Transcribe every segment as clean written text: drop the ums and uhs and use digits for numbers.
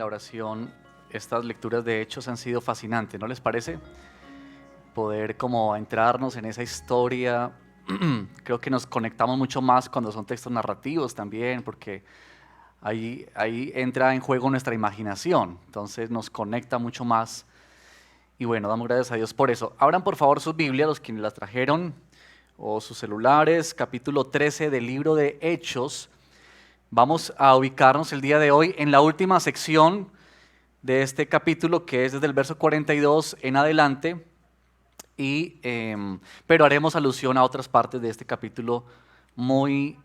la oración, estas lecturas de Hechos han sido fascinantes, ¿no les parece? Poder como entrarnos en esa historia, creo que nos conectamos mucho más cuando son textos narrativos también, porque ahí entra en juego nuestra imaginación, entonces nos conecta mucho más. Y bueno, damos gracias a Dios por eso. Abran por favor sus Biblias, los quienes las trajeron, o sus celulares, capítulo 13 del libro de Hechos. Vamos a ubicarnos el día de hoy en la última sección de este capítulo, que es desde el verso 42 en adelante, pero haremos alusión a otras partes de este capítulo muy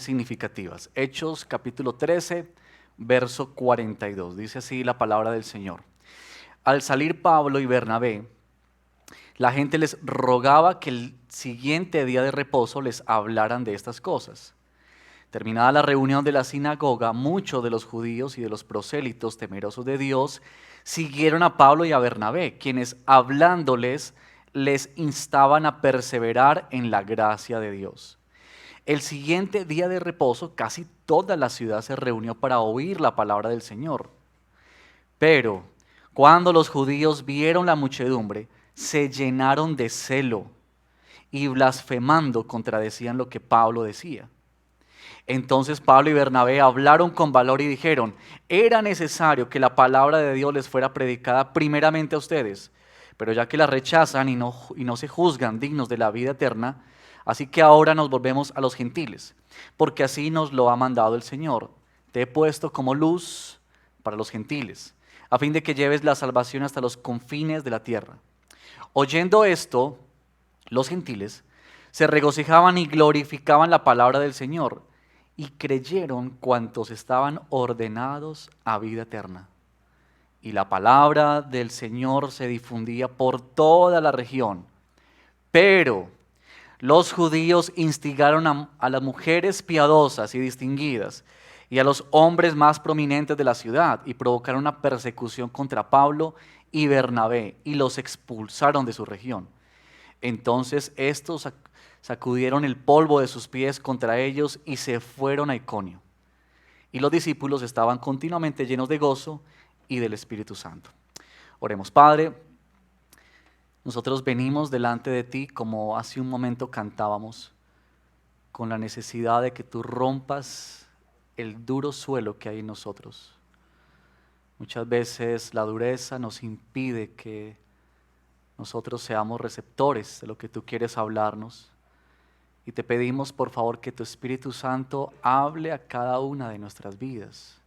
significativas. Hechos capítulo 13, verso 42. Dice así la palabra del Señor. Al salir Pablo y Bernabé, la gente les rogaba que el siguiente día de reposo les hablaran de estas cosas. Terminada la reunión de la sinagoga, muchos de los judíos y de los prosélitos temerosos de Dios siguieron a Pablo y a Bernabé, quienes hablándoles les instaban a perseverar en la gracia de Dios. El siguiente día de reposo, casi toda la ciudad se reunió para oír la palabra del Señor. Pero cuando los judíos vieron la muchedumbre, se llenaron de celo y blasfemando contradecían lo que Pablo decía. Entonces Pablo y Bernabé hablaron con valor y dijeron: era necesario que la palabra de Dios les fuera predicada primeramente a ustedes, pero ya que la rechazan y no se juzgan dignos de la vida eterna, así que ahora nos volvemos a los gentiles, porque así nos lo ha mandado el Señor. Te he puesto como luz para los gentiles, a fin de que lleves la salvación hasta los confines de la tierra. Oyendo esto, los gentiles se regocijaban y glorificaban la palabra del Señor, y creyeron cuantos estaban ordenados a vida eterna. Y la palabra del Señor se difundía por toda la región. Pero los judíos instigaron a las mujeres piadosas y distinguidas y a los hombres más prominentes de la ciudad y provocaron una persecución contra Pablo y Bernabé y los expulsaron de su región. Entonces estos sacudieron el polvo de sus pies contra ellos y se fueron a Iconio. Y los discípulos estaban continuamente llenos de gozo y del Espíritu Santo. Oremos. Padre, nosotros venimos delante de ti como hace un momento cantábamos, con la necesidad de que tú rompas el duro suelo que hay en nosotros. Muchas veces la dureza nos impide que nosotros seamos receptores de lo que tú quieres hablarnos. Y te pedimos por favor que tu Espíritu Santo hable a cada una de nuestras vidas.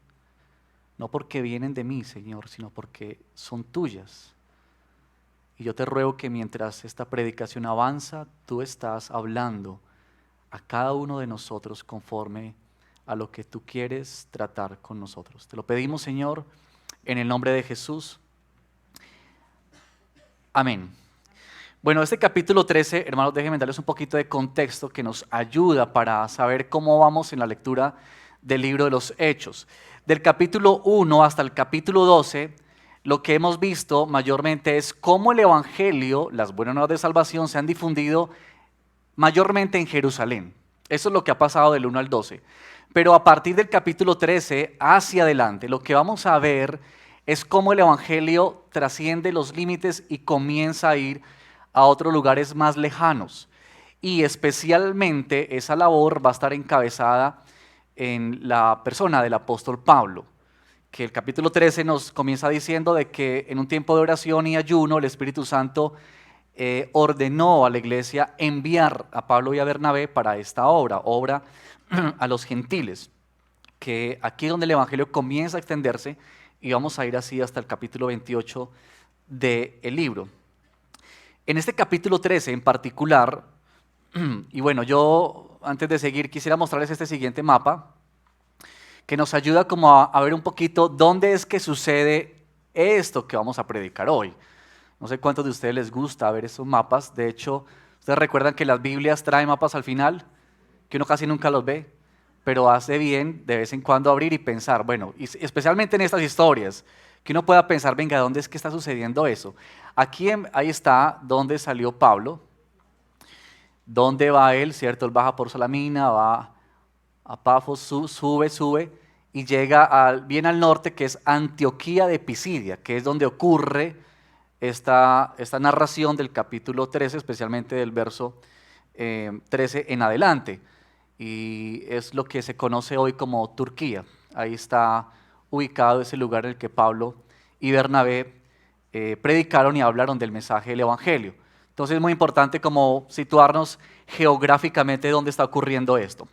No porque vienen de mí, Señor, sino porque son tuyas. Y yo te ruego que mientras esta predicación avanza, tú estás hablando a cada uno de nosotros conforme a lo que tú quieres tratar con nosotros. Te lo pedimos, Señor, en el nombre de Jesús. Amén. Bueno, este capítulo 13, hermanos, déjenme darles un poquito de contexto que nos ayuda para saber cómo vamos en la lectura del libro de los Hechos. Del capítulo 1 hasta el capítulo 12, lo que hemos visto mayormente es cómo el evangelio, las buenas nuevas de salvación, se han difundido mayormente en Jerusalén. Eso es lo que ha pasado del 1 al 12. Pero a partir del capítulo 13 hacia adelante, lo que vamos a ver es cómo el evangelio trasciende los límites y comienza a ir a otros lugares más lejanos. Y especialmente esa labor va a estar encabezada en la persona del apóstol Pablo, que el capítulo 13 nos comienza diciendo de que en un tiempo de oración y ayuno el Espíritu Santo ordenó a la iglesia enviar a Pablo y a Bernabé para esta obra a los gentiles, que aquí es donde el evangelio comienza a extenderse, y vamos a ir así hasta el capítulo 28 del libro. En este capítulo 13 en particular, y bueno, yo antes de seguir quisiera mostrarles este siguiente mapa que nos ayuda como a ver un poquito dónde es que sucede esto que vamos a predicar hoy. No sé cuántos de ustedes les gusta ver esos mapas. De hecho, ustedes recuerdan que las Biblias traen mapas al final, que uno casi nunca los ve, pero hace bien de vez en cuando abrir y pensar, bueno, y especialmente en estas historias, que uno pueda pensar, venga, ¿dónde es que está sucediendo eso? Aquí ahí está donde salió Pablo, dónde va él, ¿cierto? Él baja por Salamina, va a Pafos, sube, y llega bien al norte, que es Antioquía de Pisidia, que es donde ocurre esta narración del capítulo 13, especialmente del verso 13 en adelante. Y es lo que se conoce hoy como Turquía. Ahí está ubicado ese lugar en el que Pablo y Bernabé predicaron y hablaron del mensaje del Evangelio. Entonces es muy importante como situarnos geográficamente dónde está ocurriendo esto.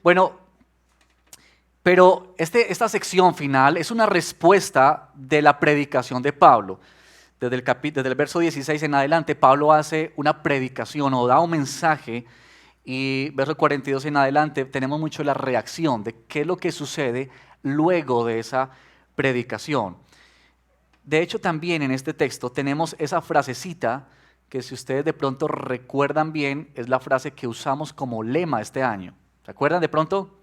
Bueno, pero esta sección final es una respuesta de la predicación de Pablo. Desde el verso 16 en adelante, Pablo hace una predicación o da un mensaje, y verso 42 en adelante tenemos mucho la reacción de qué es lo que sucede luego de esa predicación. De hecho, también en este texto tenemos esa frasecita que, si ustedes de pronto recuerdan bien, es la frase que usamos como lema este año. ¿Se acuerdan de pronto?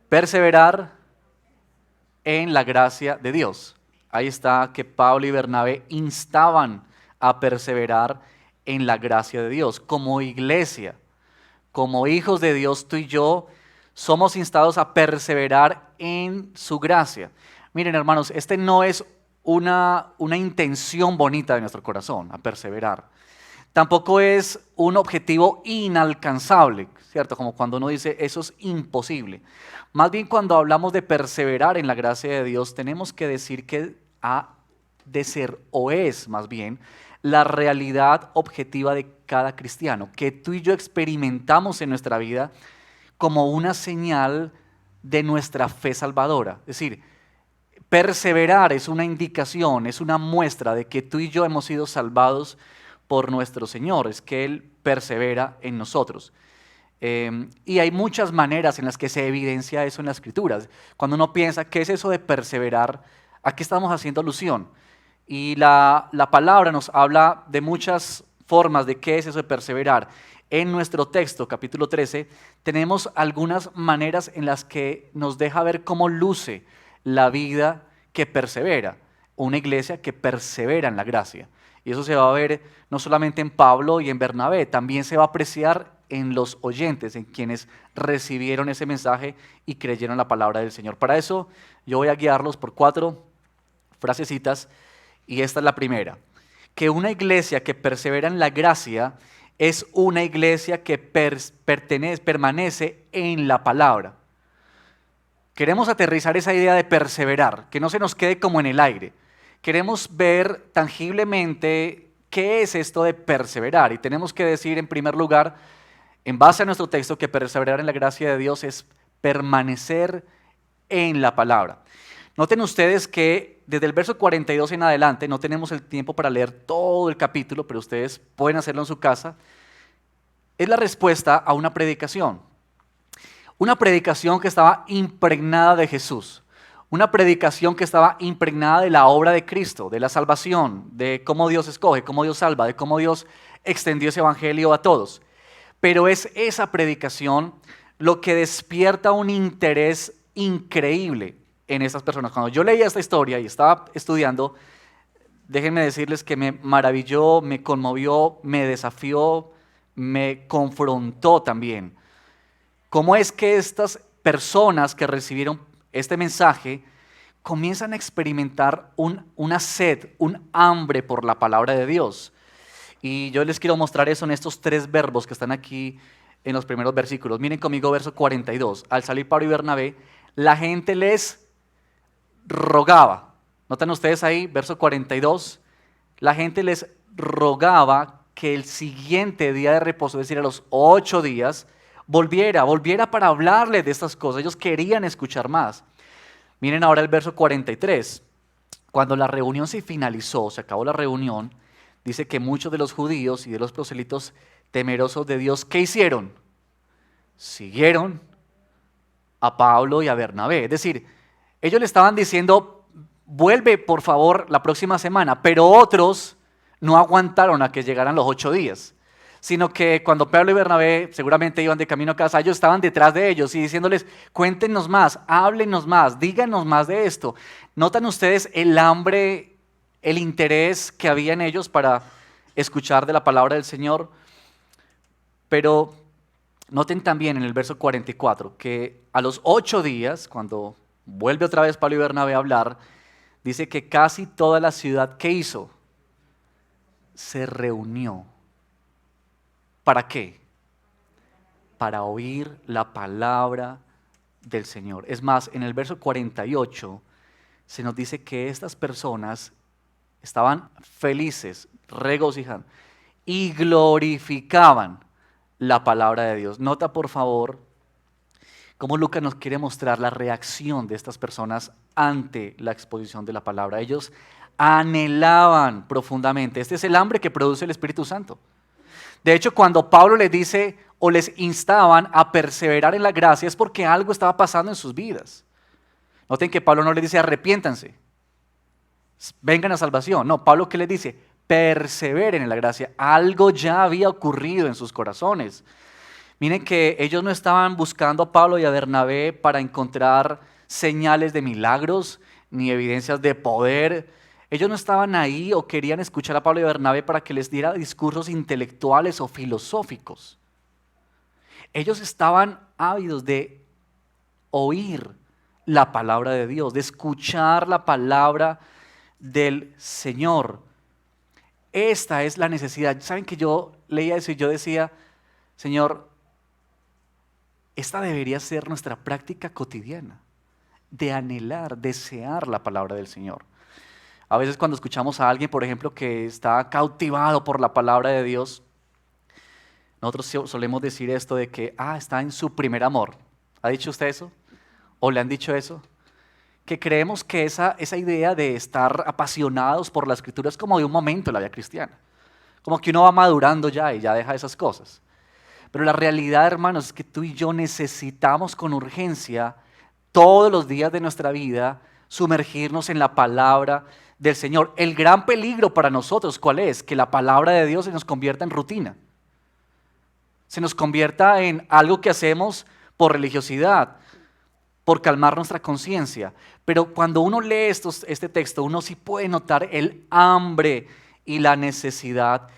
Perseverar en la gracia de Dios. Ahí está que Pablo y Bernabé instaban a perseverar en la gracia de Dios. Como iglesia, como hijos de Dios, tú y yo somos instados a perseverar en su gracia. Miren, hermanos, este no es una intención bonita de nuestro corazón, a perseverar. Tampoco es un objetivo inalcanzable, ¿cierto? Como cuando uno dice, eso es imposible. Más bien, cuando hablamos de perseverar en la gracia de Dios, tenemos que decir que ha de ser, o es más bien, la realidad objetiva de cada cristiano, que tú y yo experimentamos en nuestra vida como una señal de nuestra fe salvadora. Es decir, perseverar es una indicación, es una muestra de que tú y yo hemos sido salvados por nuestro Señor, es que Él persevera en nosotros. Y hay muchas maneras en las que se evidencia eso en las Escrituras. Cuando uno piensa, ¿qué es eso de perseverar? ¿A qué estamos haciendo alusión? Y la palabra nos habla de muchas formas de qué es eso de perseverar. En nuestro texto, capítulo 13, tenemos algunas maneras en las que nos deja ver cómo luce la vida que persevera, una iglesia que persevera en la gracia. Y eso se va a ver no solamente en Pablo y en Bernabé, también se va a apreciar en los oyentes, en quienes recibieron ese mensaje y creyeron la palabra del Señor. Para eso yo voy a guiarlos por 4 frasecitas, y esta es la primera: que una iglesia que persevera en la gracia es una iglesia que permanece en la palabra. Queremos aterrizar esa idea de perseverar, que no se nos quede como en el aire. Queremos ver tangiblemente qué es esto de perseverar, y tenemos que decir en primer lugar, en base a nuestro texto, que perseverar en la gracia de Dios es permanecer en la palabra. Noten ustedes que desde el verso 42 en adelante, no tenemos el tiempo para leer todo el capítulo, pero ustedes pueden hacerlo en su casa, es la respuesta a una predicación. Una predicación que estaba impregnada de Jesús. Una predicación que estaba impregnada de la obra de Cristo, de la salvación, de cómo Dios escoge, cómo Dios salva, de cómo Dios extendió ese evangelio a todos. Pero es esa predicación lo que despierta un interés increíble en esas personas. Cuando yo leía esta historia y estaba estudiando, déjenme decirles que me maravilló, me conmovió, me desafió, me confrontó también. ¿Cómo es que estas personas que recibieron este mensaje comienzan a experimentar una sed, un hambre por la palabra de Dios? Y yo les quiero mostrar eso en estos 3 verbos que están aquí en los primeros versículos. Miren conmigo verso 42. Al salir Pablo y Bernabé, la gente les rogaba. ¿Notan ustedes ahí? Verso 42. La gente les rogaba que el siguiente día de reposo, es decir, a los 8 días, volviera para hablarles de estas cosas. Ellos querían escuchar más. Miren ahora el verso 43. Cuando la reunión se finalizó, se acabó la reunión, dice que muchos de los judíos y de los proselitos temerosos de Dios, ¿qué hicieron? Siguieron a Pablo y a Bernabé. Es decir, ellos le estaban diciendo, vuelve por favor la próxima semana, pero otros no aguantaron a que llegaran los 8 días, sino que cuando Pablo y Bernabé seguramente iban de camino a casa, ellos estaban detrás de ellos y diciéndoles, cuéntenos más, háblenos más, díganos más de esto. ¿Notan ustedes el hambre, el interés que había en ellos para escuchar de la palabra del Señor? Pero Noten también en el verso 44 que a los 8 días, cuando vuelve otra vez Pablo y Bernabé a hablar, dice que casi toda la ciudad, ¿qué hizo? Se reunió. ¿Para qué? Para oír la palabra del Señor. Es más, en el verso 48 se nos dice que estas personas estaban felices, regocijaban y glorificaban la palabra de Dios. Nota por favor cómo Lucas nos quiere mostrar la reacción de estas personas ante la exposición de la palabra. Ellos anhelaban profundamente. Este es el hambre que produce el Espíritu Santo. De hecho, cuando Pablo les dice o les instaban a perseverar en la gracia es porque algo estaba pasando en sus vidas. Noten que Pablo no les dice arrepiéntanse, vengan a salvación. No, Pablo ¿qué les dice? Perseveren en la gracia. Algo ya había ocurrido en sus corazones. Miren que ellos no estaban buscando a Pablo y a Bernabé para encontrar señales de milagros ni evidencias de poder. Ellos no estaban ahí o querían escuchar a Pablo y a Bernabé para que les diera discursos intelectuales o filosóficos. Ellos estaban ávidos de oír la palabra de Dios, de escuchar la palabra del Señor. Esta es la necesidad. ¿Saben que yo leía eso y yo decía, Señor, esta debería ser nuestra práctica cotidiana, de anhelar, desear la palabra del Señor? A veces cuando escuchamos a alguien, por ejemplo, que está cautivado por la palabra de Dios, nosotros solemos decir esto de que, está en su primer amor. ¿Ha dicho usted eso? ¿O le han dicho eso? Que creemos que esa idea de estar apasionados por la Escritura es como de un momento en la vida cristiana. Como que uno va madurando ya y ya deja esas cosas. Pero la realidad, hermanos, es que tú y yo necesitamos con urgencia todos los días de nuestra vida sumergirnos en la palabra del Señor. El gran peligro para nosotros, ¿cuál es? Que la palabra de Dios se nos convierta en rutina. Se nos convierta en algo que hacemos por religiosidad, por calmar nuestra conciencia. Pero cuando uno lee este texto, uno sí puede notar el hambre y la necesidad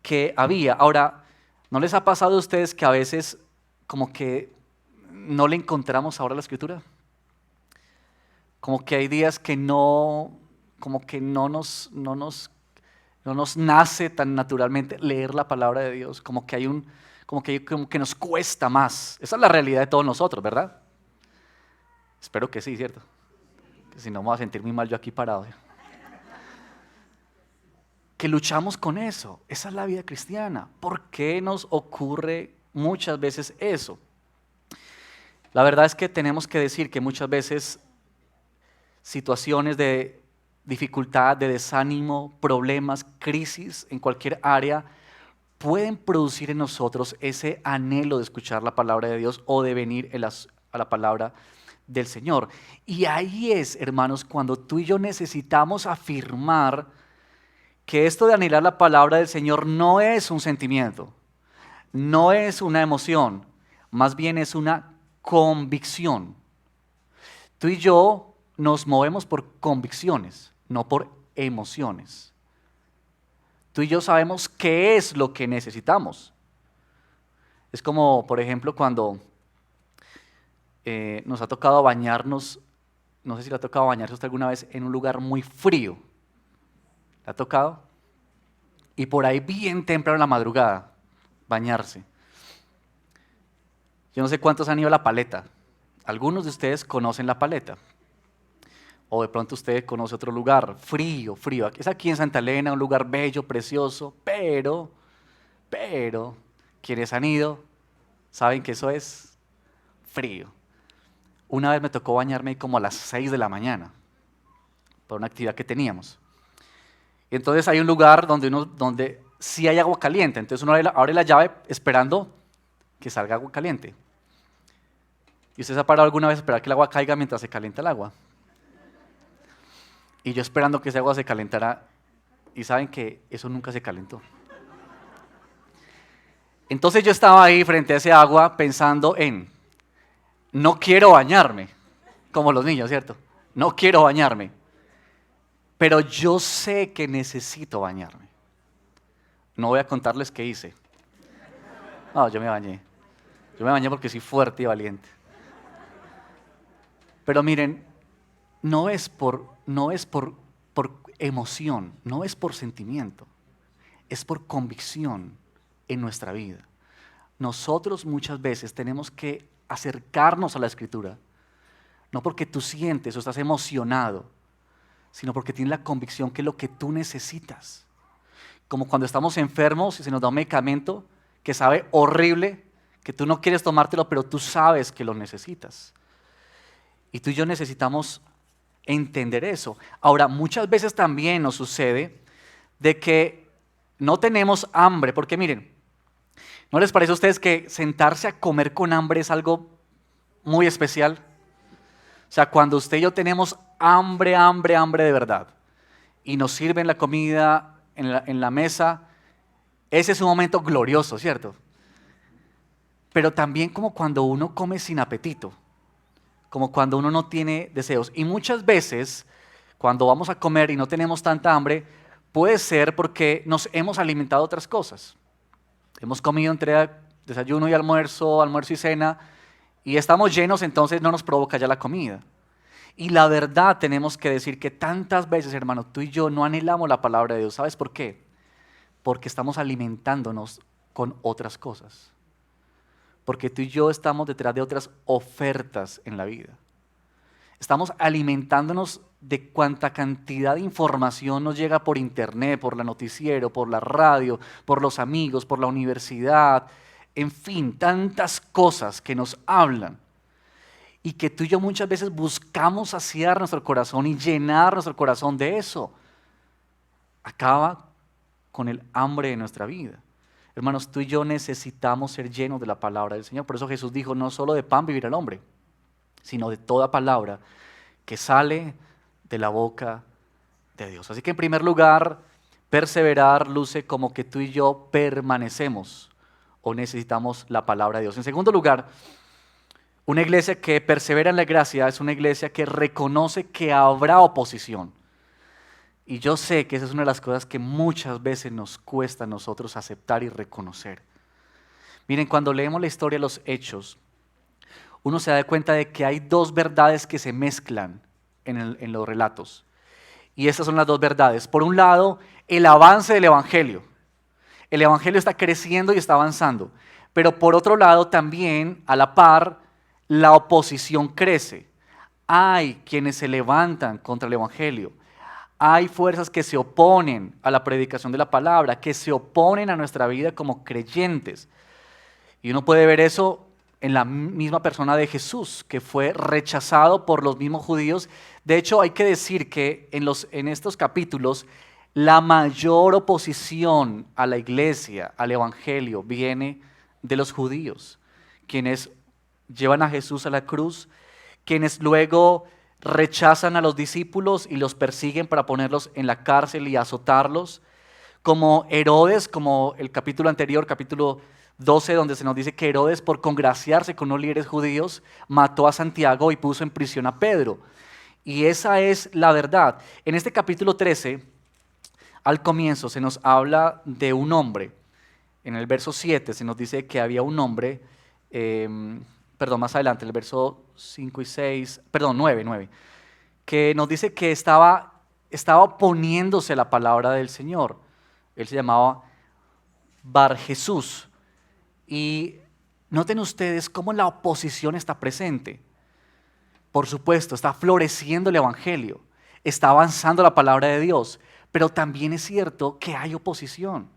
que había. Ahora, ¿no les ha pasado a ustedes que a veces como que no le encontramos ahora la Escritura? Como que hay días que como que no nos nace tan naturalmente leer la palabra de Dios, como que nos cuesta más. Esa es la realidad de todos nosotros, ¿verdad? Espero que sí, ¿cierto? Que si no me voy a sentir muy mal yo aquí parado. Que luchamos con eso. Esa es la vida cristiana. ¿Por qué nos ocurre muchas veces eso? La verdad es que tenemos que decir que muchas veces situaciones de dificultad, de desánimo, problemas, crisis en cualquier área pueden producir en nosotros ese anhelo de escuchar la palabra de Dios o de venir a la palabra del Señor. Y ahí es, hermanos, cuando tú y yo necesitamos afirmar que esto de anhelar la palabra del Señor no es un sentimiento, no es una emoción, más bien es una convicción. Tú y yo nos movemos por convicciones, no por emociones. Tú y yo sabemos qué es lo que necesitamos. Es como, por ejemplo, cuando nos ha tocado bañarnos, no sé si le ha tocado bañarse usted alguna vez en un lugar muy frío. ¿Le ha tocado? Y por ahí bien temprano en la madrugada, bañarse. Yo no sé cuántos han ido a La Paleta. Algunos de ustedes conocen La Paleta. O de pronto usted conoce otro lugar, frío, frío. Es aquí en Santa Elena, un lugar bello, precioso, pero, quienes han ido saben que eso es frío. Una vez me tocó bañarme como a las 6 de la mañana, por una actividad que teníamos. Y entonces hay un lugar donde sí hay agua caliente, entonces uno abre la llave esperando que salga agua caliente. ¿Y usted se ha parado alguna vez a esperar que el agua caiga mientras se calienta el agua? Y yo esperando que ese agua se calentara, y saben que eso nunca se calentó. Entonces yo estaba ahí frente a ese agua pensando no quiero bañarme, como los niños, ¿cierto? No quiero bañarme, pero yo sé que necesito bañarme. No voy a contarles qué hice. No, yo me bañé. Yo me bañé porque soy fuerte y valiente. Pero miren, no es por emoción, no es por sentimiento, es por convicción en nuestra vida. Nosotros muchas veces tenemos que acercarnos a la Escritura, no porque tú sientes o estás emocionado, sino porque tienes la convicción que es lo que tú necesitas. Como cuando estamos enfermos y se nos da un medicamento que sabe horrible, que tú no quieres tomártelo, pero tú sabes que lo necesitas. Y tú y yo necesitamos entender eso. Ahora, muchas veces también nos sucede de que no tenemos hambre, porque miren, ¿no les parece a ustedes que sentarse a comer con hambre es algo muy especial? O sea, cuando usted y yo tenemos hambre, hambre, hambre de verdad, y nos sirven la comida en la mesa, ese es un momento glorioso, ¿cierto? Pero también como cuando uno come sin apetito, como cuando uno no tiene deseos. Y muchas veces, cuando vamos a comer y no tenemos tanta hambre, puede ser porque nos hemos alimentado de otras cosas. Hemos comido entre desayuno y almuerzo, almuerzo y cena, y estamos llenos, entonces no nos provoca ya la comida. Y la verdad tenemos que decir que tantas veces, hermano, tú y yo no anhelamos la palabra de Dios. ¿Sabes por qué? Porque estamos alimentándonos con otras cosas. Porque tú y yo estamos detrás de otras ofertas en la vida. Estamos alimentándonos de cuánta cantidad de información nos llega por internet, por la noticiero, por la radio, por los amigos, por la universidad, en fin, tantas cosas que nos hablan y que tú y yo muchas veces buscamos saciar nuestro corazón y llenar nuestro corazón de eso. Acaba con el hambre de nuestra vida. Hermanos, tú y yo necesitamos ser llenos de la palabra del Señor. Por eso Jesús dijo, no solo de pan vivirá el hombre, sino de toda palabra que sale de la boca de Dios. Así que en primer lugar, perseverar luce como que tú y yo permanecemos o necesitamos la palabra de Dios. En segundo lugar, una iglesia que persevera en la gracia es una iglesia que reconoce que habrá oposición. Y yo sé que esa es una de las cosas que muchas veces nos cuesta a nosotros aceptar y reconocer. Miren, cuando leemos la historia de los Hechos, uno se da cuenta de que hay dos verdades que se mezclan en los relatos. Y estas son las dos verdades. Por un lado, el avance del Evangelio. El Evangelio está creciendo y está avanzando. Pero por otro lado, también, a la par, la oposición crece. Hay quienes se levantan contra el Evangelio. Hay fuerzas que se oponen a la predicación de la palabra, que se oponen a nuestra vida como creyentes. Y uno puede ver eso en la misma persona de Jesús, que fue rechazado por los mismos judíos. De hecho, hay que decir que en estos capítulos, la mayor oposición a la iglesia, al evangelio, viene de los judíos, quienes llevan a Jesús a la cruz, quienes luego rechazan a los discípulos y los persiguen para ponerlos en la cárcel y azotarlos, como Herodes, como el capítulo anterior, capítulo 12, donde se nos dice que Herodes, por congraciarse con los líderes judíos, mató a Santiago y puso en prisión a Pedro. Y esa es la verdad. En este capítulo 13, al comienzo se nos habla de un hombre. En el verso 7 se nos dice que había un hombre, más adelante, el verso 5 y 6, 9, que nos dice que estaba oponiéndose a la palabra del Señor. Él se llamaba Bar Jesús. Y noten ustedes cómo la oposición está presente. Por supuesto, está floreciendo el Evangelio, está avanzando la palabra de Dios, pero también es cierto que hay oposición,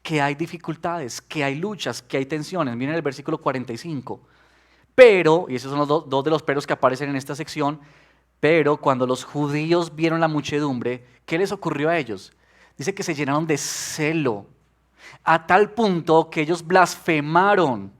que hay dificultades, que hay luchas, que hay tensiones. Miren el versículo 45. Pero, y esos son los dos de los peros que aparecen en esta sección, pero cuando los judíos vieron la muchedumbre, ¿qué les ocurrió a ellos? Dice que se llenaron de celo, a tal punto que ellos blasfemaron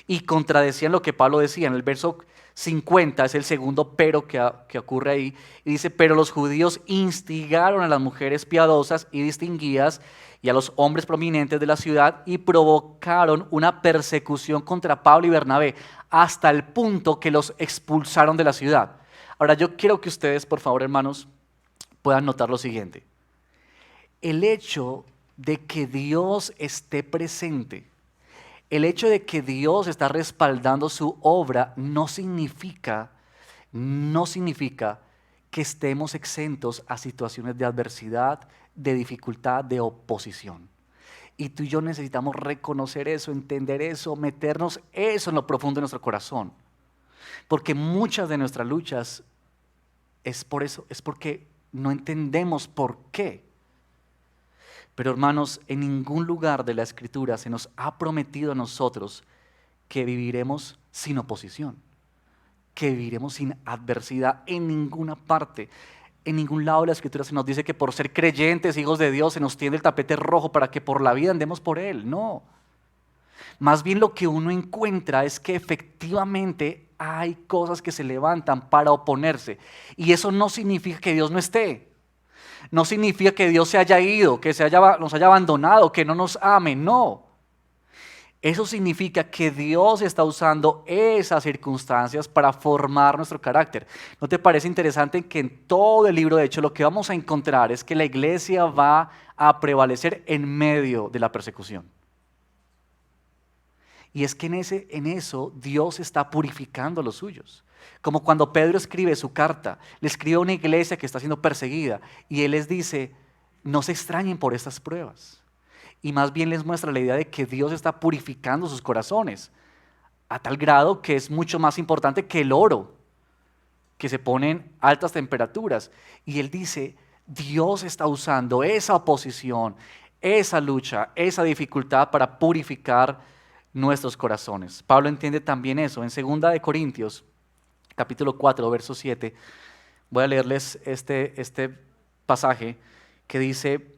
y contradecían lo que Pablo decía. En el verso 50 es el segundo pero que ocurre ahí, y dice, pero los judíos instigaron a las mujeres piadosas y distinguidas y a los hombres prominentes de la ciudad y provocaron una persecución contra Pablo y Bernabé, hasta el punto que los expulsaron de la ciudad. Ahora yo quiero que ustedes, por favor, hermanos, puedan notar lo siguiente. El hecho de que Dios esté presente, El hecho de que Dios está respaldando su obra no significa que estemos exentos a situaciones de adversidad, de dificultad, de oposición. Y tú y yo necesitamos reconocer eso, entender eso, meternos eso en lo profundo de nuestro corazón. Porque muchas de nuestras luchas es por eso, es porque no entendemos por qué. Pero hermanos, en ningún lugar de la Escritura se nos ha prometido a nosotros que viviremos sin oposición, que viviremos sin adversidad en ninguna parte. En ningún lado de la Escritura se nos dice que por ser creyentes, hijos de Dios, se nos tiende el tapete rojo para que por la vida andemos por él. No. Más bien lo que uno encuentra es que efectivamente hay cosas que se levantan para oponerse. Y eso no significa que Dios no esté. No significa que Dios se haya ido, que nos haya abandonado, que no nos ame. No. Eso significa que Dios está usando esas circunstancias para formar nuestro carácter. ¿No te parece interesante que en todo el libro de Hechos lo que vamos a encontrar es que la iglesia va a prevalecer en medio de la persecución? Y es que en eso Dios está purificando a los suyos. Como cuando Pedro escribe su carta, le escribe a una iglesia que está siendo perseguida y él les dice, no se extrañen por estas pruebas. Y más bien les muestra la idea de que Dios está purificando sus corazones a tal grado que es mucho más importante que el oro, que se pone en altas temperaturas. Y él dice, Dios está usando esa oposición, esa lucha, esa dificultad para purificar nuestros corazones. Pablo entiende también eso. En 2 de Corintios, capítulo 4, verso 7, voy a leerles este pasaje que dice,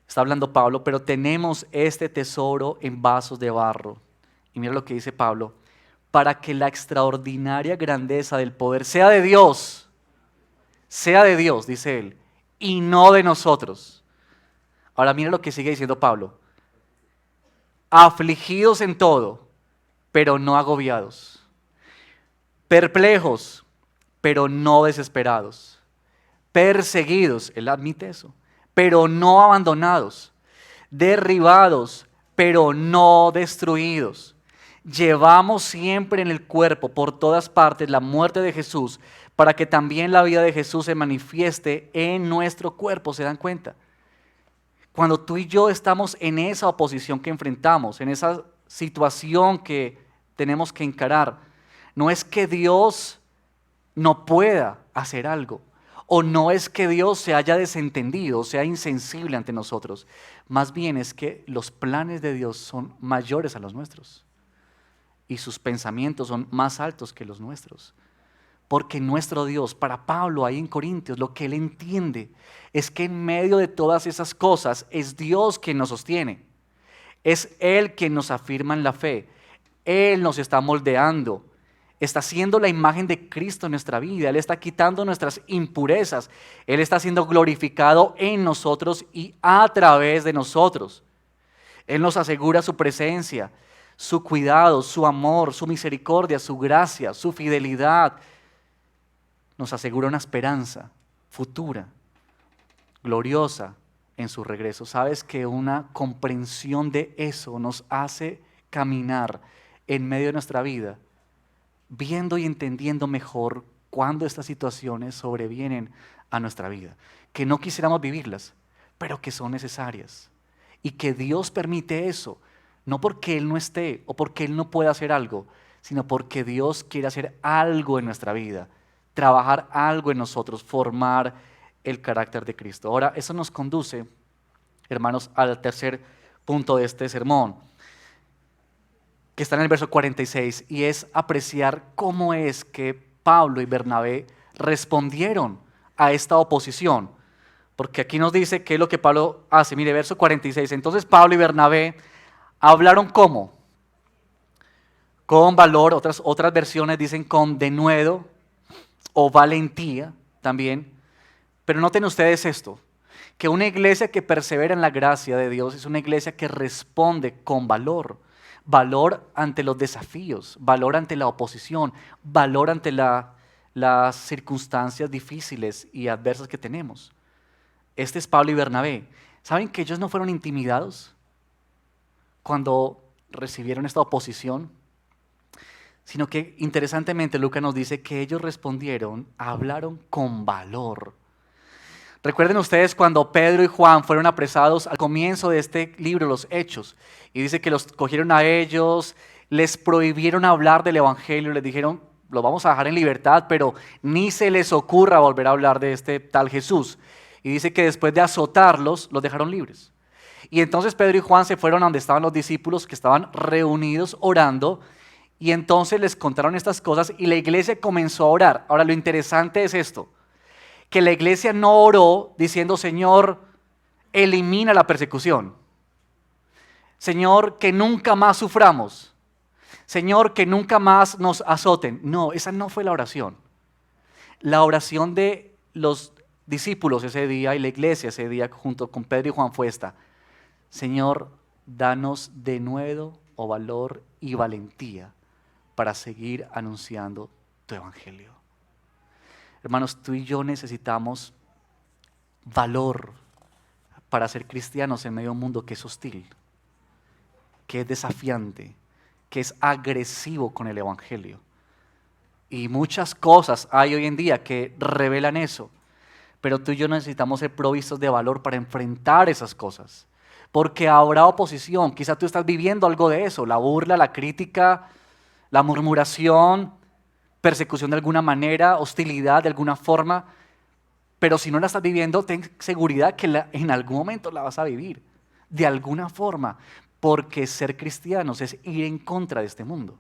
está hablando Pablo, pero tenemos este tesoro en vasos de barro. Y mira lo que dice Pablo, para que la extraordinaria grandeza del poder sea de Dios, dice él, y no de nosotros. Ahora mira lo que sigue diciendo Pablo. Afligidos en todo, pero no agobiados. Perplejos, pero no desesperados. Perseguidos, él admite eso, pero no abandonados. Derribados, pero no destruidos. Llevamos siempre en el cuerpo, por todas partes, la muerte de Jesús, para que también la vida de Jesús se manifieste en nuestro cuerpo. ¿Se dan cuenta? Cuando tú y yo estamos en esa oposición que enfrentamos, en esa situación que tenemos que encarar, no es que Dios no pueda hacer algo, o no es que Dios se haya desentendido, sea insensible ante nosotros. Más bien es que los planes de Dios son mayores a los nuestros y sus pensamientos son más altos que los nuestros. Porque nuestro Dios, para Pablo ahí en Corintios, lo que él entiende es que en medio de todas esas cosas es Dios quien nos sostiene. Es Él quien nos afirma en la fe. Él nos está moldeando. Está haciendo la imagen de Cristo en nuestra vida. Él está quitando nuestras impurezas. Él está siendo glorificado en nosotros y a través de nosotros. Él nos asegura su presencia, su cuidado, su amor, su misericordia, su gracia, su fidelidad. Nos asegura una esperanza futura, gloriosa en su regreso. Sabes que una comprensión de eso nos hace caminar en medio de nuestra vida, viendo y entendiendo mejor cuándo estas situaciones sobrevienen a nuestra vida, que no quisiéramos vivirlas, pero que son necesarias. Y que Dios permite eso, no porque Él no esté o porque Él no pueda hacer algo, sino porque Dios quiere hacer algo en nuestra vida, trabajar algo en nosotros, formar el carácter de Cristo. Ahora, eso nos conduce, hermanos, al tercer punto de este sermón, que está en el verso 46, y es apreciar cómo es que Pablo y Bernabé respondieron a esta oposición. Porque aquí nos dice qué es lo que Pablo hace. Mire, verso 46. Entonces Pablo y Bernabé hablaron ¿cómo? Con valor, otras versiones dicen con denuedo o valentía también. Pero noten ustedes esto, que una iglesia que persevera en la gracia de Dios es una iglesia que responde con valor. Valor ante los desafíos, valor ante la oposición, valor ante las circunstancias difíciles y adversas que tenemos. Este es Pablo y Bernabé. ¿Saben que ellos no fueron intimidados cuando recibieron esta oposición, sino que interesantemente Lucas nos dice que ellos respondieron, hablaron con valor. Recuerden ustedes cuando Pedro y Juan fueron apresados al comienzo de este libro, los Hechos, y dice que los cogieron a ellos, les prohibieron hablar del Evangelio, les dijeron, lo vamos a dejar en libertad, pero ni se les ocurra volver a hablar de este tal Jesús. Y dice que después de azotarlos, los dejaron libres. Y entonces Pedro y Juan se fueron a donde estaban los discípulos que estaban reunidos orando, y entonces les contaron estas cosas y la iglesia comenzó a orar. Ahora lo interesante es esto, que la iglesia no oró diciendo, Señor, elimina la persecución. Señor, que nunca más suframos. Señor, que nunca más nos azoten. No, esa no fue la oración. La oración de los discípulos ese día y la iglesia ese día junto con Pedro y Juan fue esta. Señor, danos de nuevo valor y valentía para seguir anunciando tu evangelio. Hermanos, tú y yo necesitamos valor para ser cristianos en medio de un mundo que es hostil, que es desafiante, que es agresivo con el evangelio. Y muchas cosas hay hoy en día que revelan eso, pero tú y yo necesitamos ser provistos de valor para enfrentar esas cosas, porque habrá oposición. Quizá tú estás viviendo algo de eso, la burla, la crítica, la murmuración, persecución de alguna manera, hostilidad de alguna forma, pero si no la estás viviendo, ten seguridad que en algún momento la vas a vivir, de alguna forma, porque ser cristianos es ir en contra de este mundo.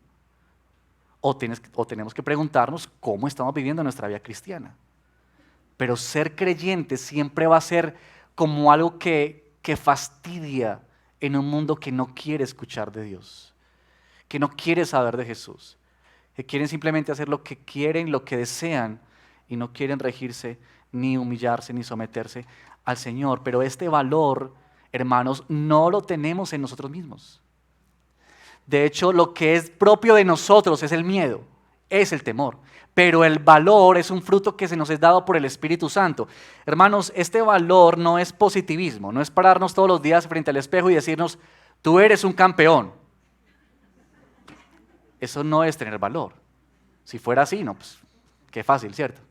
O tenemos que preguntarnos cómo estamos viviendo nuestra vida cristiana. Pero ser creyente siempre va a ser como algo que fastidia en un mundo que no quiere escuchar de Dios, que no quiere saber de Jesús, que quieren simplemente hacer lo que quieren, lo que desean, y no quieren regirse, ni humillarse, ni someterse al Señor. Pero este valor, hermanos, no lo tenemos en nosotros mismos. De hecho, lo que es propio de nosotros es el miedo, es el temor. Pero el valor es un fruto que se nos es dado por el Espíritu Santo. Hermanos, este valor no es positivismo, no es pararnos todos los días frente al espejo y decirnos, tú eres un campeón. Eso no es tener valor. Si fuera así, no, pues qué fácil, ¿cierto?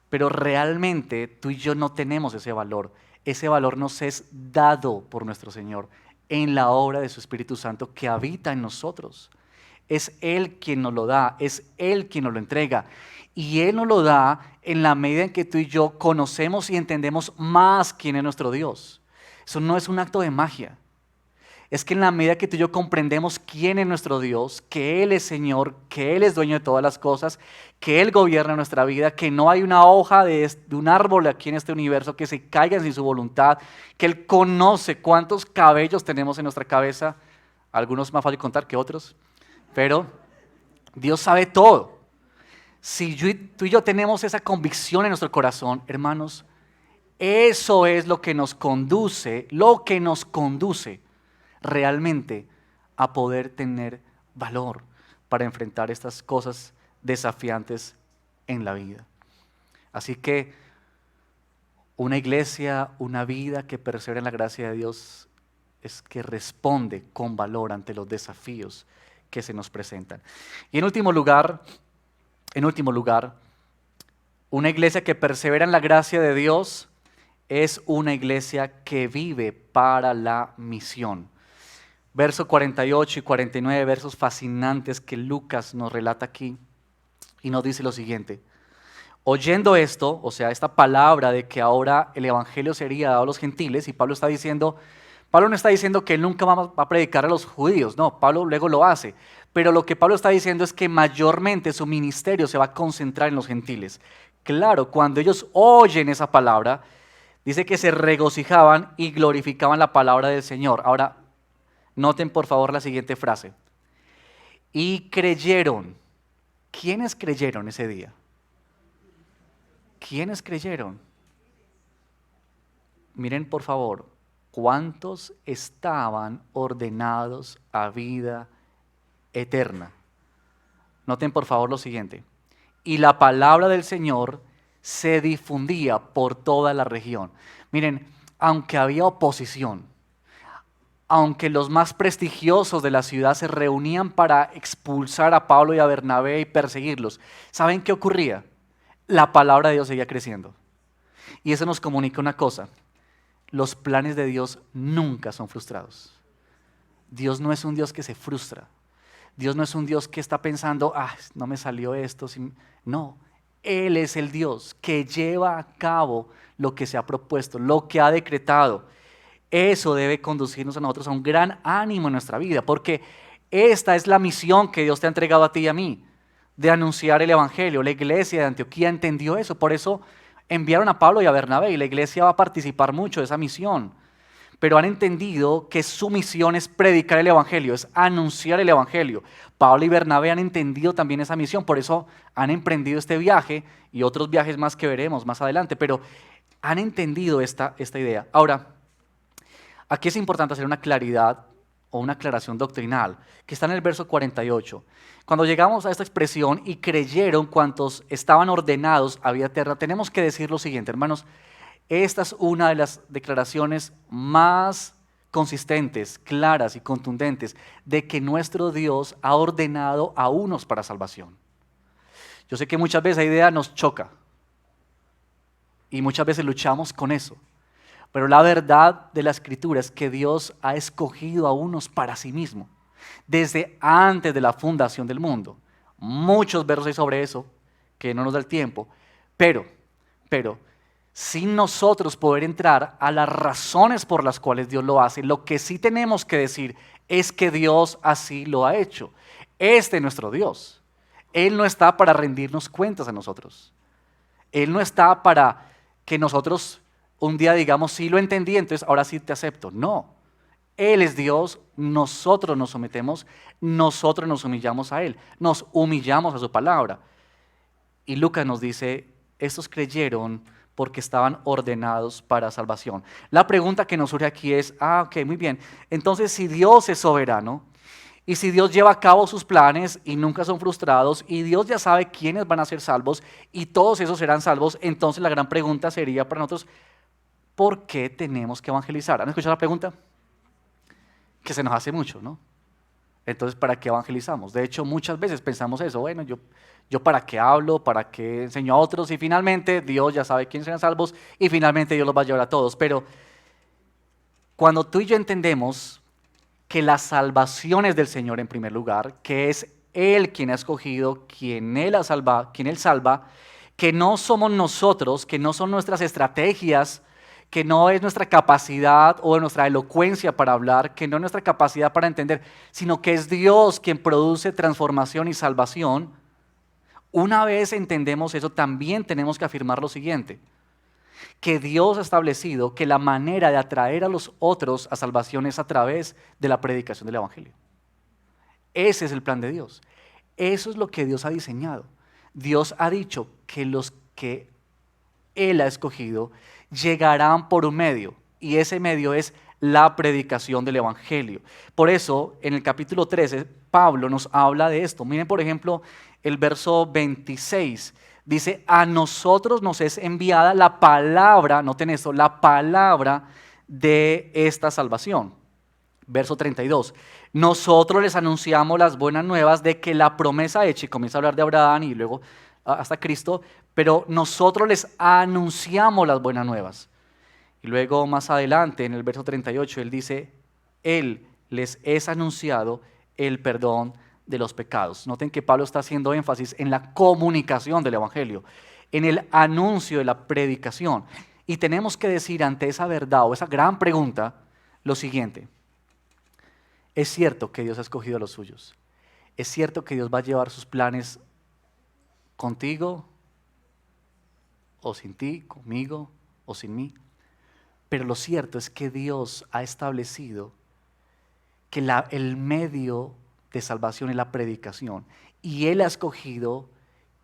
Pero realmente tú y yo no tenemos ese valor. Ese valor nos es dado por nuestro Señor en la obra de su Espíritu Santo que habita en nosotros. Es Él quien nos lo da, es Él quien nos lo entrega. Y Él nos lo da en la medida en que tú y yo conocemos y entendemos más quién es nuestro Dios. Eso no es un acto de magia. Es que en la medida que tú y yo comprendemos quién es nuestro Dios, que Él es Señor, que Él es dueño de todas las cosas, que Él gobierna nuestra vida, que no hay una hoja de un árbol aquí en este universo que se caiga sin su voluntad, que Él conoce cuántos cabellos tenemos en nuestra cabeza, algunos más fácil contar que otros, pero Dios sabe todo. Si tú y yo tenemos esa convicción en nuestro corazón, hermanos, eso es lo que nos conduce realmente a poder tener valor para enfrentar estas cosas desafiantes en la vida. Así que una iglesia, una vida que persevera en la gracia de Dios es que responde con valor ante los desafíos que se nos presentan. Y en último lugar, una iglesia que persevera en la gracia de Dios es una iglesia que vive para la misión. Verso 48 y 49, versos fascinantes que Lucas nos relata aquí y nos dice lo siguiente. Oyendo esto, o sea, esta palabra de que ahora el evangelio sería dado a los gentiles, y Pablo no está diciendo que él nunca va a predicar a los judíos, no, Pablo luego lo hace, pero lo que Pablo está diciendo es que mayormente su ministerio se va a concentrar en los gentiles. Claro, cuando ellos oyen esa palabra, dice que se regocijaban y glorificaban la palabra del Señor. Ahora, noten por favor la siguiente frase. Y creyeron. ¿Quiénes creyeron ese día? ¿Quiénes creyeron? Miren por favor, ¿cuántos estaban ordenados a vida eterna? Noten por favor lo siguiente. Y la palabra del Señor se difundía por toda la región. Miren, aunque había oposición, aunque los más prestigiosos de la ciudad se reunían para expulsar a Pablo y a Bernabé y perseguirlos, ¿saben qué ocurría? La palabra de Dios seguía creciendo. Y eso nos comunica una cosa: los planes de Dios nunca son frustrados. Dios no es un Dios que se frustra. Dios no es un Dios que está pensando, no me salió esto. No, Él es el Dios que lleva a cabo lo que se ha propuesto, lo que ha decretado. Eso debe conducirnos a nosotros a un gran ánimo en nuestra vida, porque esta es la misión que Dios te ha entregado a ti y a mí, de anunciar el Evangelio. La iglesia de Antioquía entendió eso, por eso enviaron a Pablo y a Bernabé, y la iglesia va a participar mucho de esa misión. Pero han entendido que su misión es predicar el Evangelio, es anunciar el Evangelio. Pablo y Bernabé han entendido también esa misión, por eso han emprendido este viaje y otros viajes más que veremos más adelante, pero han entendido esta idea. Ahora, aquí es importante hacer una claridad o una aclaración doctrinal, que está en el verso 48. Cuando llegamos a esta expresión, y creyeron cuantos estaban ordenados a vida eterna, tenemos que decir lo siguiente, hermanos. Esta es una de las declaraciones más consistentes, claras y contundentes de que nuestro Dios ha ordenado a unos para salvación. Yo sé que muchas veces esa idea nos choca y muchas veces luchamos con eso, pero la verdad de la Escritura es que Dios ha escogido a unos para sí mismo, desde antes de la fundación del mundo. Muchos versos hay sobre eso, que no nos da el tiempo, pero, sin nosotros poder entrar a las razones por las cuales Dios lo hace, lo que sí tenemos que decir es que Dios así lo ha hecho. Este es nuestro Dios. Él no está para rendirnos cuentas a nosotros. Él no está para que nosotros un día digamos, sí lo entendí, entonces ahora sí te acepto. No. Él es Dios, nosotros nos sometemos, nosotros nos humillamos a Él, nos humillamos a su palabra. Y Lucas nos dice, estos creyeron porque estaban ordenados para salvación. La pregunta que nos surge aquí es, ok, muy bien, entonces si Dios es soberano, y si Dios lleva a cabo sus planes y nunca son frustrados, y Dios ya sabe quiénes van a ser salvos, y todos esos serán salvos, entonces la gran pregunta sería para nosotros, ¿por qué tenemos que evangelizar? ¿Han escuchado la pregunta? Que se nos hace mucho, ¿no? Entonces, ¿para qué evangelizamos? De hecho, muchas veces pensamos eso, bueno, yo para qué hablo, para qué enseño a otros, y finalmente Dios ya sabe quiénes serán salvos, y finalmente Dios los va a llevar a todos. Pero cuando tú y yo entendemos que la salvación es del Señor en primer lugar, que es Él quien ha escogido, quien Él salva, que no somos nosotros, que no son nuestras estrategias, que no es nuestra capacidad o nuestra elocuencia para hablar, que no es nuestra capacidad para entender, sino que es Dios quien produce transformación y salvación. Una vez entendemos eso, también tenemos que afirmar lo siguiente, que Dios ha establecido que la manera de atraer a los otros a salvación es a través de la predicación del Evangelio. Ese es el plan de Dios. Eso es lo que Dios ha diseñado. Dios ha dicho que los que Él ha escogido llegarán por un medio, y ese medio es la predicación del Evangelio. Por eso, en el capítulo 13, Pablo nos habla de esto. Miren, por ejemplo, el verso 26. Dice, a nosotros nos es enviada la palabra, noten esto, la palabra de esta salvación. Verso 32. Nosotros les anunciamos las buenas nuevas de que la promesa hecha, y comienza a hablar de Abraham y luego hasta Cristo, pero nosotros les anunciamos las buenas nuevas. Y luego más adelante, en el verso 38, él dice, Él les es anunciado el perdón de los pecados. Noten que Pablo está haciendo énfasis en la comunicación del Evangelio, en el anuncio de la predicación. Y tenemos que decir ante esa verdad o esa gran pregunta lo siguiente. Es cierto que Dios ha escogido a los suyos. Es cierto que Dios va a llevar sus planes contigo o sin ti, conmigo o sin mí. Pero lo cierto es que Dios ha establecido que el medio de salvación es la predicación. Y Él ha escogido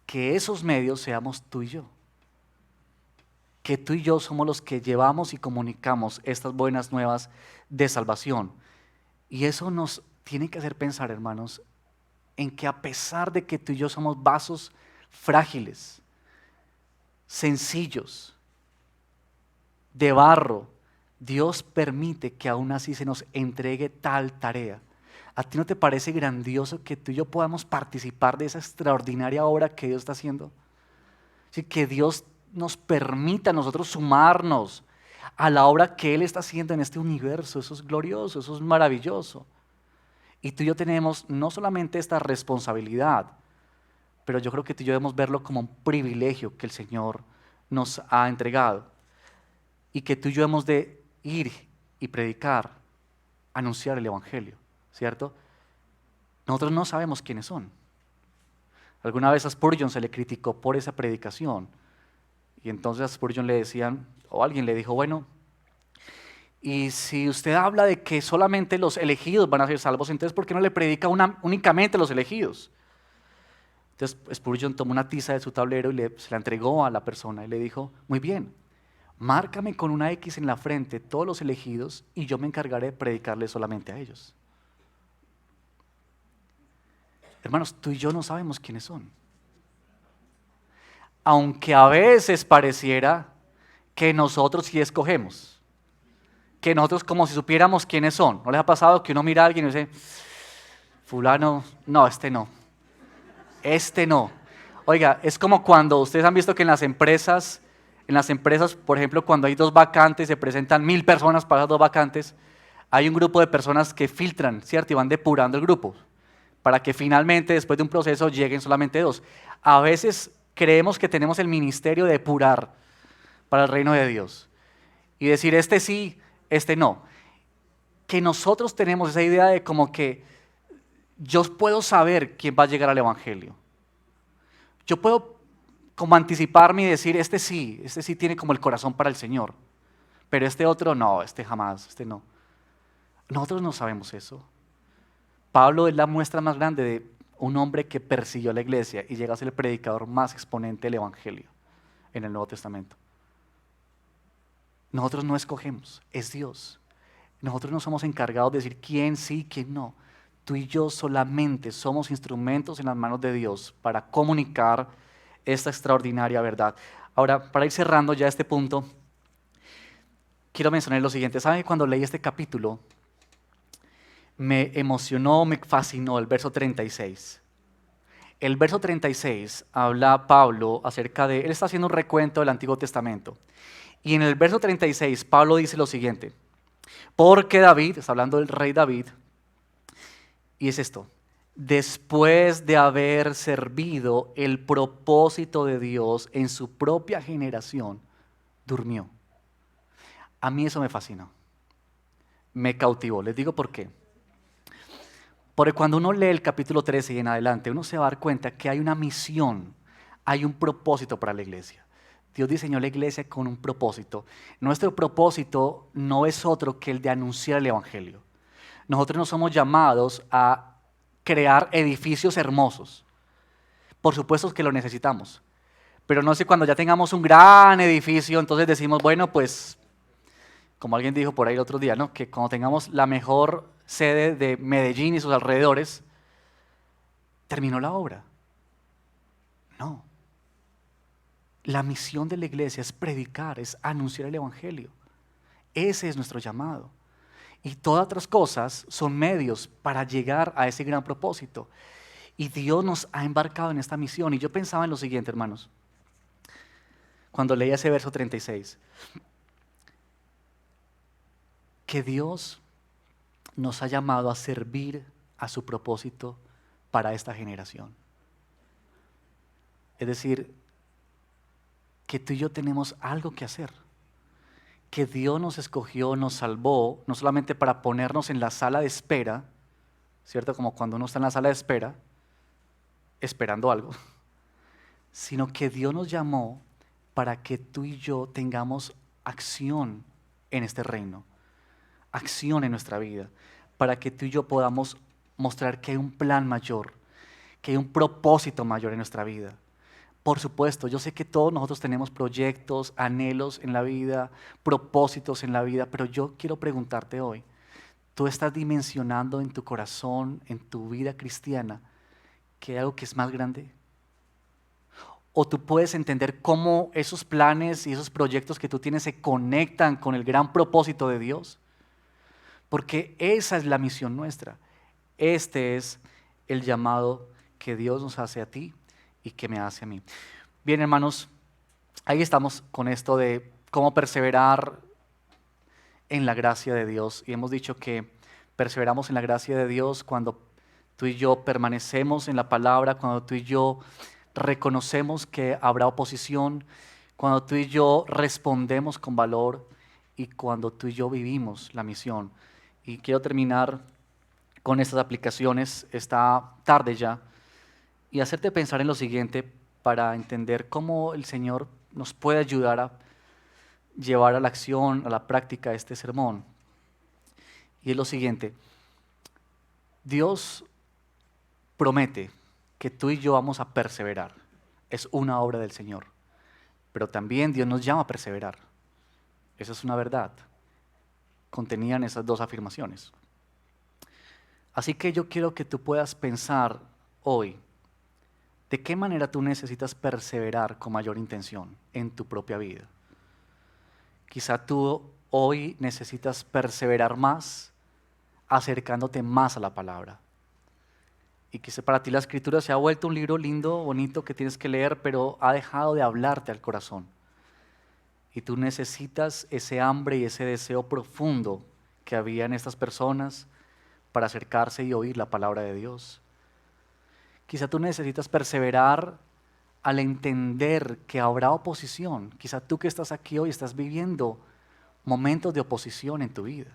que esos medios seamos tú y yo. Que tú y yo somos los que llevamos y comunicamos estas buenas nuevas de salvación. Y eso nos tiene que hacer pensar, hermanos, en que a pesar de que tú y yo somos vasos frágiles, sencillos, de barro, Dios permite que aún así se nos entregue tal tarea. ¿A ti no te parece grandioso que tú y yo podamos participar de esa extraordinaria obra que Dios está haciendo? Sí, que Dios nos permita a nosotros sumarnos a la obra que Él está haciendo en este universo. Eso es glorioso, eso es maravilloso. Y tú y yo tenemos no solamente esta responsabilidad, pero yo creo que tú y yo debemos verlo como un privilegio que el Señor nos ha entregado. Y que tú y yo hemos de ir y predicar, anunciar el Evangelio, ¿cierto? Nosotros no sabemos quiénes son. Alguna vez a Spurgeon se le criticó por esa predicación. Y entonces a Spurgeon le decían, o alguien le dijo, bueno, y si usted habla de que solamente los elegidos van a ser salvos, entonces ¿por qué no le predica únicamente a los elegidos? Entonces Spurgeon tomó una tiza de su tablero y se la entregó a la persona y le dijo, muy bien, márcame con una X en la frente todos los elegidos y yo me encargaré de predicarle solamente a ellos. Hermanos, tú y yo no sabemos quiénes son. Aunque a veces pareciera que nosotros sí escogemos, que nosotros como si supiéramos quiénes son. ¿No les ha pasado que uno mira a alguien y dice, fulano, no, este no, este no? Oiga, es como cuando ustedes han visto que en las empresas, por ejemplo, cuando hay 2 vacantes, se presentan 1000 personas para las 2 vacantes, hay un grupo de personas que filtran, ¿cierto? Y van depurando el grupo, para que finalmente, después de un proceso, lleguen solamente 2. A veces creemos que tenemos el ministerio de depurar para el reino de Dios y decir, este sí, este no. Que nosotros tenemos esa idea de como que yo puedo saber quién va a llegar al Evangelio. Yo puedo como anticiparme y decir, este sí tiene como el corazón para el Señor, pero este otro no, este jamás, este no. Nosotros no sabemos eso. Pablo es la muestra más grande de un hombre que persiguió a la iglesia y llega a ser el predicador más exponente del Evangelio en el Nuevo Testamento. Nosotros no escogemos, es Dios. Nosotros no somos encargados de decir quién sí, quién no. Tú y yo solamente somos instrumentos en las manos de Dios para comunicar esta extraordinaria verdad. Ahora, para ir cerrando ya este punto, quiero mencionar lo siguiente. ¿Saben que cuando leí este capítulo me emocionó, me fascinó el verso 36? El verso 36 habla Pablo acerca de, él está haciendo un recuento del Antiguo Testamento. Y en el verso 36 Pablo dice lo siguiente, porque David, está hablando del rey David, y es esto, después de haber servido el propósito de Dios en su propia generación, durmió. A mí eso me fascinó, me cautivó. Les digo por qué. Porque cuando uno lee el capítulo 13 y en adelante, uno se va a dar cuenta que hay una misión, hay un propósito para la iglesia. Dios diseñó la iglesia con un propósito. Nuestro propósito no es otro que el de anunciar el Evangelio. Nosotros no somos llamados a crear edificios hermosos. Por supuesto que lo necesitamos. Pero no sé, cuando ya tengamos un gran edificio, entonces decimos, bueno, pues, como alguien dijo por ahí el otro día, ¿no? Que cuando tengamos la mejor sede de Medellín y sus alrededores, terminó la obra. No. La misión de la iglesia es predicar, es anunciar el Evangelio. Ese es nuestro llamado. Y todas otras cosas son medios para llegar a ese gran propósito. Y Dios nos ha embarcado en esta misión. Y yo pensaba en lo siguiente, hermanos, cuando leía ese verso 36, que Dios nos ha llamado a servir a su propósito para esta generación. Es decir, que tú y yo tenemos algo que hacer. Que Dios nos escogió, nos salvó, no solamente para ponernos en la sala de espera, ¿cierto? Como cuando uno está en la sala de espera, esperando algo, sino que Dios nos llamó para que tú y yo tengamos acción en este reino, acción en nuestra vida, para que tú y yo podamos mostrar que hay un plan mayor, que hay un propósito mayor en nuestra vida. Por supuesto, yo sé que todos nosotros tenemos proyectos, anhelos en la vida, propósitos en la vida, pero yo quiero preguntarte hoy, ¿tú estás dimensionando en tu corazón, en tu vida cristiana, que hay algo que es más grande? o tú puedes entender cómo esos planes y esos proyectos que tú tienes se conectan con el gran propósito de Dios. Porque esa es la misión nuestra. Este es el llamado que Dios nos hace a ti y que me hace a mí. Bien, hermanos, ahí estamos con esto de cómo perseverar en la gracia de Dios. Y hemos dicho que perseveramos en la gracia de Dios cuando tú y yo permanecemos en la palabra, cuando tú y yo reconocemos que habrá oposición, cuando tú y yo respondemos con valor y cuando tú y yo vivimos la misión. Y quiero terminar con estas aplicaciones, está tarde ya, y hacerte pensar en lo siguiente para entender cómo el Señor nos puede ayudar a llevar a la acción, a la práctica este sermón. Y es lo siguiente: Dios promete que tú y yo vamos a perseverar. Es una obra del Señor. Pero también Dios nos llama a perseverar. Esa es una verdad. Contenían esas dos afirmaciones. Así que yo quiero que tú puedas pensar hoy de qué manera tú necesitas perseverar con mayor intención en tu propia vida. Quizá tú hoy necesitas perseverar más, acercándote más a la palabra. Y quizá para ti la Escritura se ha vuelto un libro lindo, bonito, que tienes que leer, pero ha dejado de hablarte al corazón. Y tú necesitas ese hambre y ese deseo profundo que había en estas personas para acercarse y oír la palabra de Dios. Quizá tú necesitas perseverar al entender que habrá oposición. Quizá tú que estás aquí hoy estás viviendo momentos de oposición en tu vida.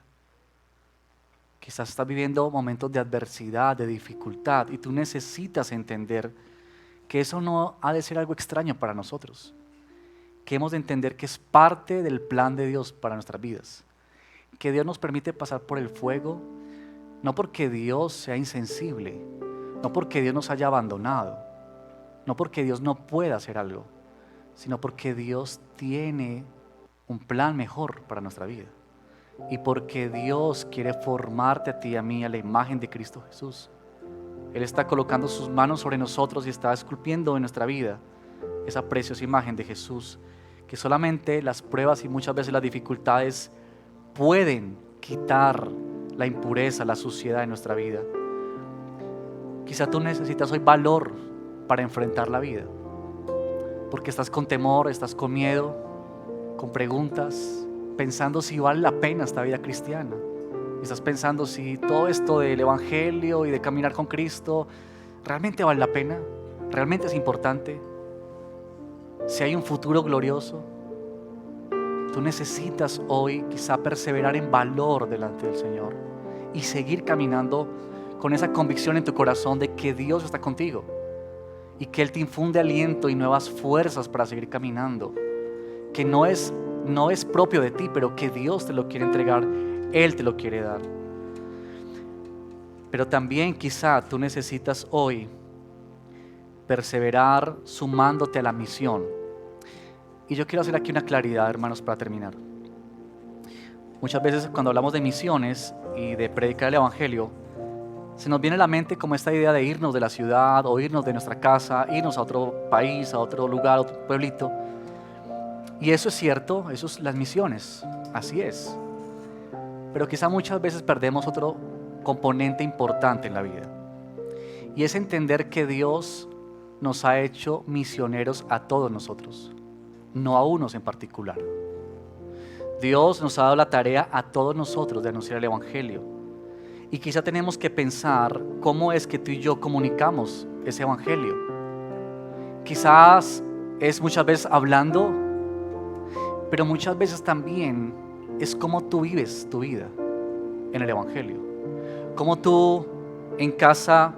Quizás estás viviendo momentos de adversidad, de dificultad, y tú necesitas entender que eso no ha de ser algo extraño para nosotros, que hemos de entender que es parte del plan de Dios para nuestras vidas, que Dios nos permite pasar por el fuego, no porque Dios sea insensible, no porque Dios nos haya abandonado, no porque Dios no pueda hacer algo, sino porque Dios tiene un plan mejor para nuestra vida. Y porque Dios quiere formarte a ti y a mí a la imagen de Cristo Jesús. Él está colocando sus manos sobre nosotros y está esculpiendo en nuestra vida esa preciosa imagen de Jesús, que solamente las pruebas y muchas veces las dificultades pueden quitar la impureza, la suciedad de nuestra vida. Quizá tú necesitas hoy valor para enfrentar la vida, porque estás con temor, estás con miedo, con preguntas, pensando si vale la pena esta vida cristiana. Estás pensando si todo esto del evangelio y de caminar con Cristo realmente vale la pena, realmente es importante, si hay un futuro glorioso. Tú necesitas hoy quizá perseverar en valor delante del Señor y seguir caminando con esa convicción en tu corazón de que Dios está contigo y que Él te infunde aliento y nuevas fuerzas para seguir caminando, que no es propio de ti, pero que Dios te lo quiere entregar, Él te lo quiere dar. Pero también quizá tú necesitas hoy perseverar sumándote a la misión. Y yo quiero hacer aquí una claridad, hermanos, para terminar. Muchas veces cuando hablamos de misiones y de predicar el evangelio, se nos viene a la mente como esta idea de irnos de la ciudad o irnos de nuestra casa, irnos a otro país, a otro lugar, a otro pueblito. Y eso es cierto, eso es las misiones, así es. Pero quizá muchas veces perdemos otro componente importante en la vida. Y es entender que Dios nos ha hecho misioneros a todos nosotros, no a unos en particular. Dios nos ha dado la tarea a todos nosotros de anunciar el evangelio. Y quizá tenemos que pensar cómo es que tú y yo comunicamos ese evangelio. Quizás es muchas veces hablando, pero muchas veces también es cómo tú vives tu vida en el evangelio. Cómo tú en casa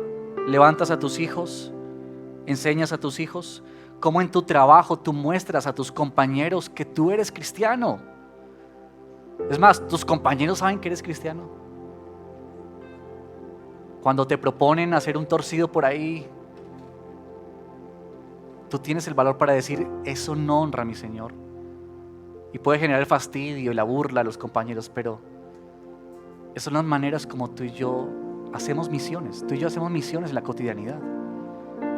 levantas a tus hijos, enseñas a tus hijos. Cómo en tu trabajo tú muestras a tus compañeros que tú eres cristiano. Es más, tus compañeros saben que eres cristiano. Cuando te proponen hacer un torcido por ahí, tú tienes el valor para decir: eso no honra a mi Señor. Y puede generar el fastidio y la burla a los compañeros, pero esas son las maneras como tú y yo hacemos misiones. Tú y yo hacemos misiones en la cotidianidad.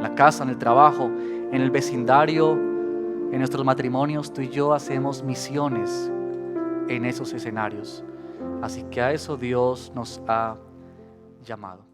la casa, en el trabajo, en el vecindario, en nuestros matrimonios. Tú y yo hacemos misiones en esos escenarios. Así que a eso Dios nos ha llamado.